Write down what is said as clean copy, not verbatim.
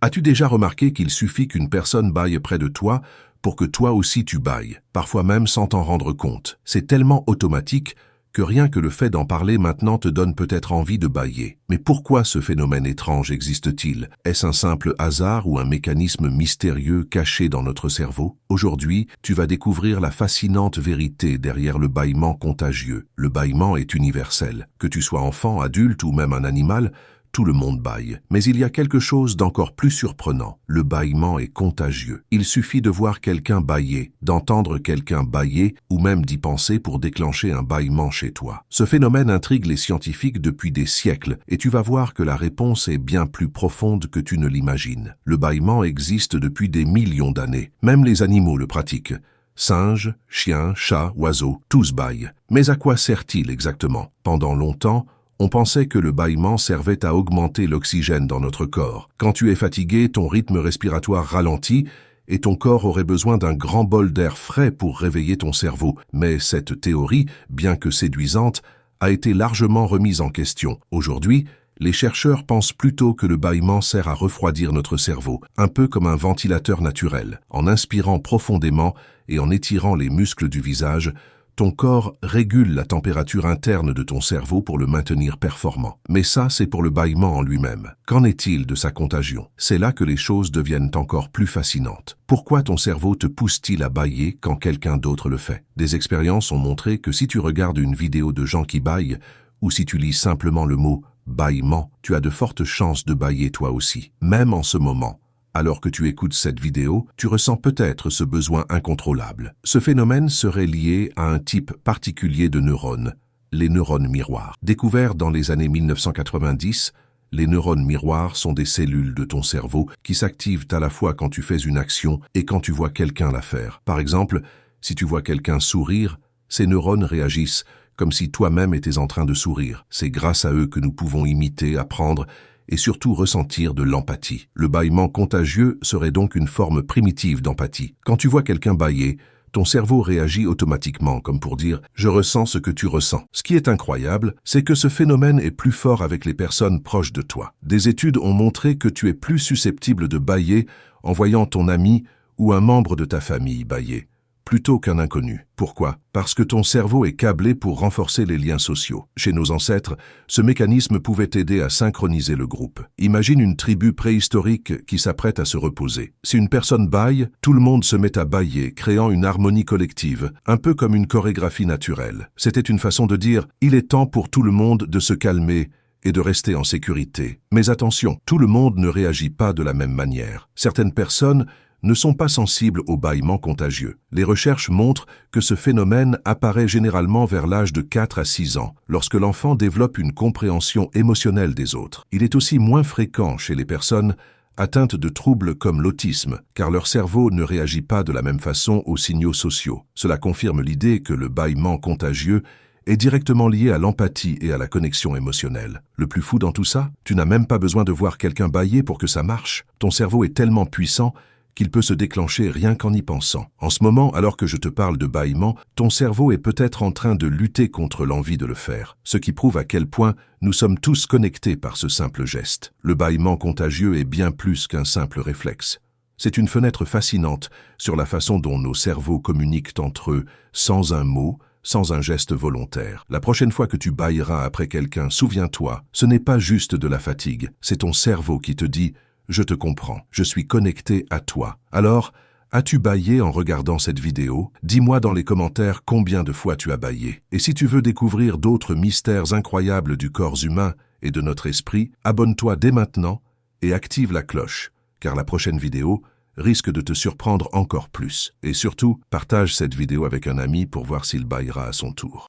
As-tu déjà remarqué qu'il suffit qu'une personne bâille près de toi pour que toi aussi tu bailles, parfois même sans t'en rendre compte? C'est tellement automatique que rien que le fait d'en parler maintenant te donne peut-être envie de bâiller. Mais pourquoi ce phénomène étrange existe-t-il? Est-ce un simple hasard ou un mécanisme mystérieux caché dans notre cerveau? Aujourd'hui, tu vas découvrir la fascinante vérité derrière le bâillement contagieux. Le bâillement est universel. Que tu sois enfant, adulte ou même un animal, tout le monde bâille. Mais il y a quelque chose d'encore plus surprenant. Le bâillement est contagieux. Il suffit de voir quelqu'un bâiller, d'entendre quelqu'un bâiller ou même d'y penser pour déclencher un bâillement chez toi. Ce phénomène intrigue les scientifiques depuis des siècles et tu vas voir que la réponse est bien plus profonde que tu ne l'imagines. Le bâillement existe depuis des millions d'années. Même les animaux le pratiquent. Singes, chiens, chats, oiseaux, tous bâillent. Mais à quoi sert-il exactement? Pendant longtemps, on pensait que le bâillement servait à augmenter l'oxygène dans notre corps. Quand tu es fatigué, ton rythme respiratoire ralentit et ton corps aurait besoin d'un grand bol d'air frais pour réveiller ton cerveau. Mais cette théorie, bien que séduisante, a été largement remise en question. Aujourd'hui, les chercheurs pensent plutôt que le bâillement sert à refroidir notre cerveau, un peu comme un ventilateur naturel. En inspirant profondément et en étirant les muscles du visage, ton corps régule la température interne de ton cerveau pour le maintenir performant. Mais ça, c'est pour le bâillement en lui-même. Qu'en est-il de sa contagion? C'est là que les choses deviennent encore plus fascinantes. Pourquoi ton cerveau te pousse-t-il à bâiller quand quelqu'un d'autre le fait? Des expériences ont montré que si tu regardes une vidéo de gens qui bâillent, ou si tu lis simplement le mot « bâillement », tu as de fortes chances de bâiller toi aussi. Même en ce moment, alors que tu écoutes cette vidéo, tu ressens peut-être ce besoin incontrôlable. Ce phénomène serait lié à un type particulier de neurones, les neurones miroirs. Découverts dans les années 1990, les neurones miroirs sont des cellules de ton cerveau qui s'activent à la fois quand tu fais une action et quand tu vois quelqu'un la faire. Par exemple, si tu vois quelqu'un sourire, ces neurones réagissent comme si toi-même étais en train de sourire. C'est grâce à eux que nous pouvons imiter, apprendre et surtout ressentir de l'empathie. Le bâillement contagieux serait donc une forme primitive d'empathie. Quand tu vois quelqu'un bâiller, ton cerveau réagit automatiquement, comme pour dire « je ressens ce que tu ressens ». Ce qui est incroyable, c'est que ce phénomène est plus fort avec les personnes proches de toi. Des études ont montré que tu es plus susceptible de bâiller en voyant ton ami ou un membre de ta famille bâiller, plutôt qu'un inconnu. Pourquoi? Parce que ton cerveau est câblé pour renforcer les liens sociaux. Chez nos ancêtres, ce mécanisme pouvait aider à synchroniser le groupe. Imagine une tribu préhistorique qui s'apprête à se reposer. Si une personne bâille, tout le monde se met à bâiller, créant une harmonie collective, un peu comme une chorégraphie naturelle. C'était une façon de dire « il est temps pour tout le monde de se calmer » et de rester en sécurité. Mais attention, tout le monde ne réagit pas de la même manière. Certaines personnes ne sont pas sensibles au bâillement contagieux. Les recherches montrent que ce phénomène apparaît généralement vers l'âge de 4 à 6 ans, lorsque l'enfant développe une compréhension émotionnelle des autres. Il est aussi moins fréquent chez les personnes atteintes de troubles comme l'autisme, car leur cerveau ne réagit pas de la même façon aux signaux sociaux. Cela confirme l'idée que le bâillement contagieux est directement lié à l'empathie et à la connexion émotionnelle. Le plus fou dans tout ça, tu n'as même pas besoin de voir quelqu'un bâiller pour que ça marche. Ton cerveau est tellement puissant qu'il peut se déclencher rien qu'en y pensant. En ce moment, alors que je te parle de bâillement, ton cerveau est peut-être en train de lutter contre l'envie de le faire, ce qui prouve à quel point nous sommes tous connectés par ce simple geste. Le bâillement contagieux est bien plus qu'un simple réflexe. C'est une fenêtre fascinante sur la façon dont nos cerveaux communiquent entre eux, sans un mot, sans un geste volontaire. La prochaine fois que tu bâilleras après quelqu'un, souviens-toi, ce n'est pas juste de la fatigue, c'est ton cerveau qui te dit « Je te comprends, je suis connecté à toi ». Alors, as-tu bâillé en regardant cette vidéo? Dis-moi dans les commentaires combien de fois tu as bâillé. Et si tu veux découvrir d'autres mystères incroyables du corps humain et de notre esprit, abonne-toi dès maintenant et active la cloche, car la prochaine vidéo risque de te surprendre encore plus. Et surtout, partage cette vidéo avec un ami pour voir s'il bâillera à son tour.